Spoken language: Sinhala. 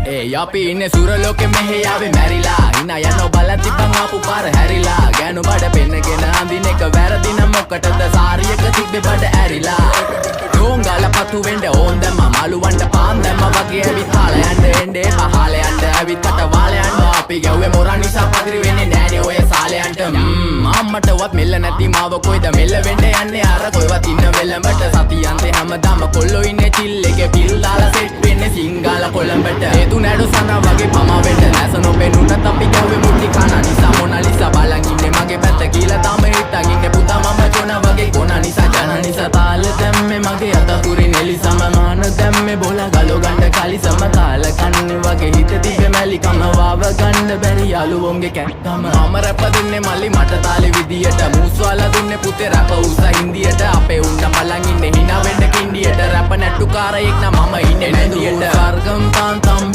අපි ඉන්නේ සුරලෝකෙ මෙහෙ ආවේ මැරිලා හිනා යනවා බලන් තිබ්බන් ආපු පාර හැරිලා ගෑනු බඩ පෙන්නගෙන අඳින එක වැරදි නම් මොකටද සාරියක තිබ්බේ බඩ ඇරිලා ඩෝංගල පතු වෙන්න ඕන් දැම්ම මාළුවන්ට පාන් දැම්ම වගේ ඇවිත් හාල යන්න එන්නේ පහල යන්න ඇවිත් කට වාල යන්න අපි ගැව්වේ මොරා නිසා පදිරි වෙන්නේ නෑනේ ඔය සාලයන්ට අම්මටවත් මෙල්ල නැති මාව කොයිද මෙල්ල වෙන්න යන්නේ අර කොයිවත් ඉන්න වෙලමට සතියන්තේ හැමදාම කොල්ලෝ ඉන්නේ චිල් එකේ පිල් දාලා සෙට් වෙන්නේ සිංගාල කොළඹට හේතු නෑඩු සනා වගේ පමා වෙන්න නැස නොපෙනුනත් අපි ගැව්වේ මුටි කන නිසා මොනාලිසා බලන් ඉන්නේ මගේ පැත්ත කියලා තාම හිටන් ඉන්නේ පුතා මම චොන වගේ කොන නිසා ජන නිසා තාල දැම්මේ මගේ අතකුරි නෙලි සමමාන දැම්මේ බොල ගලෝ ගන්න කලි සම කාල කන්නේ වගේ හිත තිබ්බේ මැලිකම වාව ගන්න බැරි යාළුවෝන්ගේ කැක්කම මම රැප දෙන්නේ මල්ලි මට තාලේ විදියට මූස්වාලා දුන්නේ පුතේ රැප උසා හින්දියට අපේ උන්න බලන් ඉන්නේ hina වෙන්න කින්ඩියට රැප නැට්ටුකාරයෙක් නම් මම ඉන්නේ නැදියට සර්ගම් තාන්තම්